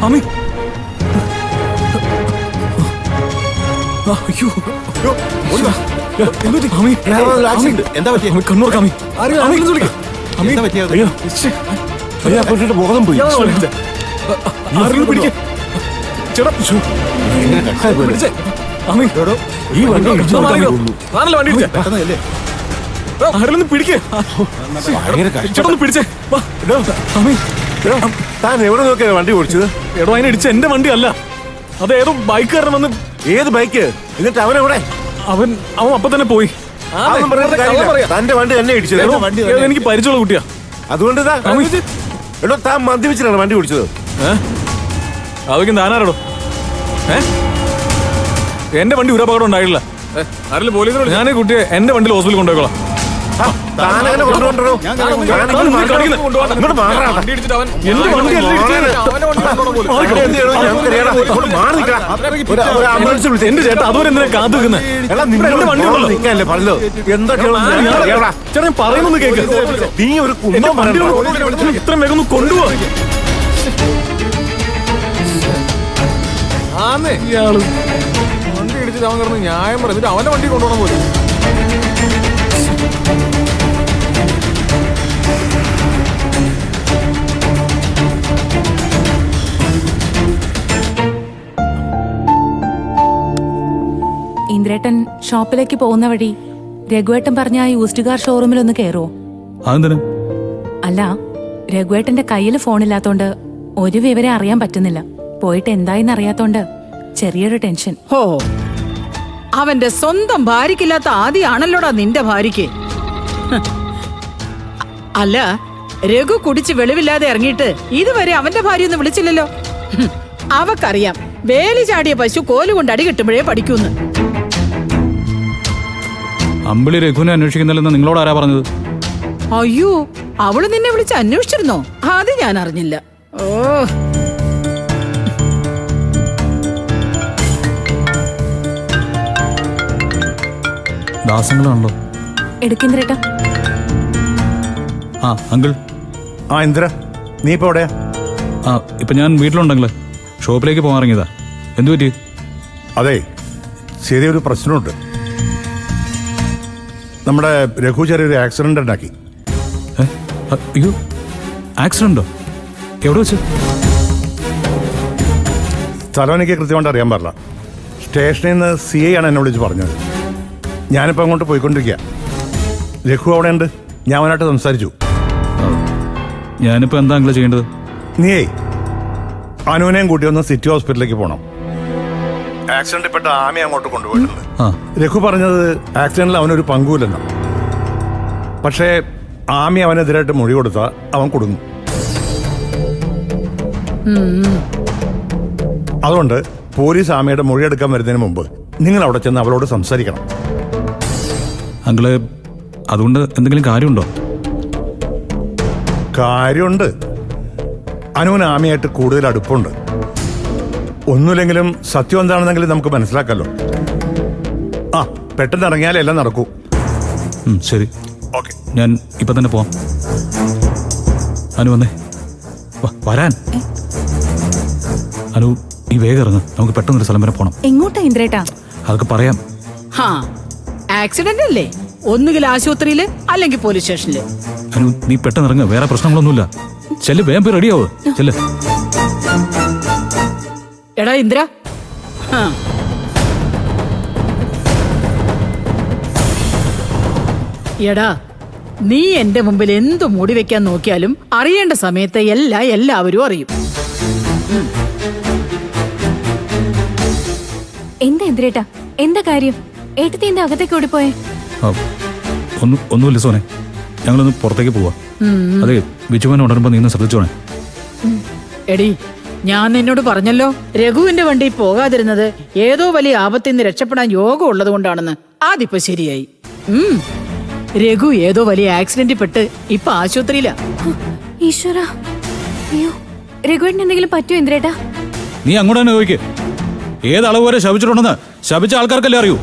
ആമി അയ്യോ എന്താ പറ്റിയ? കണ്ണൂർ കാമി ബോധം പോയി. ഈ വണ്ടി ആരെങ്കിലും പിടിക്കേ പിടിച്ചേ. താൻ എവിടെ നോക്കിയാ വണ്ടി ഓടിച്ചത്? എടോ അതിനെ ഇടിച്ച എന്റെ വണ്ടി അല്ല, അത് ഏതോ ബൈക്കുകാരൻ വന്ന്. ഏത് ബൈക്ക്? എന്നിട്ട് അവനെവിടെ? അവൻ അപ്പൊ തന്നെ പോയി. തന്റെ വണ്ടി തന്നെ ഇടിച്ചത്? എനിക്ക് പരിചയമുള്ള കുട്ടിയാ. അതുകൊണ്ട് എടോ താൻ മദ്യപിച്ചിട്ടാണ് വണ്ടി ഓടിച്ചത്? അതൊക്കെ താനാരടോ? എന്റെ വണ്ടി ഒരു അപകടം ഉണ്ടായിട്ടില്ല. ആരെങ്കിലും പോലീസിനോട് ഞാൻ ഈ കുട്ടിയെ എന്റെ വണ്ടിയിൽ ഹോസ്പിറ്റലിൽ കൊണ്ടുപോയിക്കോളാം. താനങ്ങനെ കൊണ്ടുപോകണ്ടോ? എന്റെ ചേട്ടാ അതുവരെ എന്തിനാ കാത്തു വെക്കുന്നത്? ചേട്ടാ പറയുന്നൊന്ന് കേക്ക്. നീ ഒരു ഇത്രയും വേഗം ഒന്ന് കൊണ്ടുപോവാ. ഇയാള് വണ്ടി ഇടിച്ചിട്ട് അവൻ കിടന്ന് ന്യായം പറഞ്ഞിട്ട് അവന്റെ വണ്ടി കൊണ്ടുപോകണം പോലും. ഇന്ദ്രേട്ടൻ ഷോപ്പിലേക്ക് പോകുന്ന വഴി രഘുവേട്ടൻ പറഞ്ഞ ആ യൂസ്ഡ് കാർ ഷോറൂമിൽ ഒന്ന് കയറുമോ? അല്ല, രഘുവേട്ടന്റെ കയ്യിൽ ഫോണില്ലാത്തോണ്ട് ഒരു വിവരം അറിയാൻ പറ്റുന്നില്ല. പോയിട്ട് എന്തായെന്ന് അറിയാത്തോണ്ട് ചെറിയൊരു ടെൻഷൻ. ഹോ, അവന്റെ സ്വന്തം ഭാര്യക്കില്ലാത്ത ആദ്യാണല്ലോടാ നിന്റെ ഭാര്യക്ക്. അല്ല, രഘു കുടിച്ച് വെളിവില്ലാതെ ഇറങ്ങിയിട്ട് ഇതുവരെ അവന്റെ ഭാര്യ ഒന്നും വിളിച്ചില്ലല്ലോ. അവക്കറിയാം വേലി ചാടിയ പശു കോലുകൊണ്ട് അടി കിട്ടുമ്പോഴേ പഠിക്കൂന്ന്. അമ്പിളി രഘുവിനെ അന്വേഷിക്കുന്നില്ലെന്ന് നിങ്ങളോട് ആരാ പറഞ്ഞത്? അയ്യോ, അവള് നിന്നെ വിളിച്ച് അന്വേഷിച്ചിരുന്നോ? അത് ഞാൻ അറിഞ്ഞില്ല. ഓ, ദാസങ്ങളാണല്ലോ. എടുക്കിന്ദ്രേട്ടാ. ആ അങ്കിൾ. ആ ഇന്ദ്ര, നീ ഇപ്പൊ എവിടെയാ? ഇപ്പൊ ഞാൻ വീട്ടിലുണ്ടെങ്കില് ഷോപ്പിലേക്ക് പോകാറിങ്ങിയതാ. എന്തു പറ്റി? അതെ, ചെറിയൊരു പ്രശ്നമുണ്ട്. നമ്മുടെ രഘു ചെറിയൊരു ആക്സിഡന്റ് ഉണ്ടാക്കി. അയ്യോ, ആക്സിഡന്റോ? എവിടെ വെച്ച്? സ്ഥലം എനിക്ക് കൃത്യമായിട്ട് അറിയാൻ പാടില്ല. സ്റ്റേഷനിൽ നിന്ന് CI ആണ് എന്നെ വിളിച്ച് പറഞ്ഞത്. ഞാനിപ്പോൾ അങ്ങോട്ട് പോയിക്കൊണ്ടിരിക്കുക. രഘു അവിടെ ഉണ്ട്, ഞാൻ അവനായിട്ട് സംസാരിച്ചു. ഞാനിപ്പോ എന്താ അങ്കിൾ ചെയ്യേണ്ടത്? നീയേ അനുവിനെയും കൂട്ടി ഒന്ന് സിറ്റി ഹോസ്പിറ്റലിലേക്ക് പോകണം. ആക്സിഡന്റ് പെട്ട ആമി അങ്ങോട്ട് കൊണ്ടുപോയിട്ടുണ്ട്. രഘു പറഞ്ഞത് ആക്സിഡന്റിൽ അവനൊരു പങ്കുമില്ലെന്ന. പക്ഷേ ആമി അവനെതിരായിട്ട് മൊഴി കൊടുത്താൽ അവൻ കൊടുങ്ങും. അതുകൊണ്ട് പോലീസ് ആമയുടെ മൊഴിയെടുക്കാൻ വരുന്നതിന് മുമ്പ് നിങ്ങൾ അവിടെ ചെന്ന് അവളോട് സംസാരിക്കണം. അങ്കിള്, അതുകൊണ്ട് എന്തെങ്കിലും കാര്യമുണ്ടോ? കാര്യമുണ്ട്. അനുവിന് ആമയായിട്ട് കൂടുതൽ അടുപ്പമുണ്ട്. ഒന്നുമില്ലെങ്കിലും സത്യം എന്താണെന്നെങ്കിലും നമുക്ക് മനസ്സിലാക്കല്ലോ. പെട്ടെന്ന് ഇറങ്ങിയാലേ എല്ലാം നടക്കൂ. ശരി, ഓക്കെ. ഞാൻ ഇപ്പൊ തന്നെ പോവാം. അനു വന്നേ, വരാൻ. അനു, ഈ വേഗം ഇറങ്ങ്, നമുക്ക് പെട്ടെന്നൊരു സ്ഥലം വരെ പോണം. എങ്ങോട്ടാ ഇന്ദ്രേട്ടാ? അതൊക്കെ പറയാം. ആക്സിഡന്റ് അല്ലേ? ഒന്നുകിൽ ആശുപത്രിയില് അല്ലെങ്കിൽ പോലീസ് സ്റ്റേഷനില്. അനു, നീ പെട്ടെന്ന് ഇറങ്ങ്, വേറെ പ്രശ്നങ്ങളൊന്നുമില്ല. ചെല്ല്, വേഗം പോയി റെഡിയാവോ. ചെല്ല്. എടാ ഇന്ദ്ര, എടാ, നീ എന്റെ മുമ്പിൽ എന്തു മൂടി വെക്കാൻ നോക്കിയാലും അറിയേണ്ട സമയത്ത് എല്ലാവരും അറിയും. എന്താ ഇന്ദ്രേട്ടാ, എന്താ കാര്യം? ഏട്ടത്തി എന്താ അകത്തേക്ക് ഓടിപ്പോയെ? ഒന്നുമില്ല സോനെ, ഞങ്ങളൊന്ന് പുറത്തേക്ക് പോവാ. അതെ, ബിജുമോനെ ഉണരുമ്പോ നീ ഒന്ന് ശ്രദ്ധിച്ചോണേ. എടി, ഞാൻ നിന്നോട് പറഞ്ഞല്ലോ, രഘുവിന്റെ വണ്ടി പോകാതിരുന്നത് ഏതോ വലിയ ആപത്തിൽ നിന്ന് രക്ഷപ്പെടാൻ യോഗം ഉള്ളത് കൊണ്ടാണെന്ന്. അതിപ്പോ ശരിയായി. രഘു ഏതോ വലിയ ആക്സിഡന്റിൽ പെട്ട് ഇപ്പൊ ആശുപത്രിയിലാ. ഈശ്വരാ, അയ്യോ, രഘുവേട്ടന് എന്തെങ്കിലും പറ്റുമോ ഇന്ദ്രേട്ടാ? നീ അങ്ങോട്ട് തന്നെ ചോദിക്ക്. ഏത് അളവ് വരെ ശപിച്ചിട്ടുണ്ടെന്ന് ശപിച്ച ആൾക്കാർക്കല്ലേ അറിയൂ.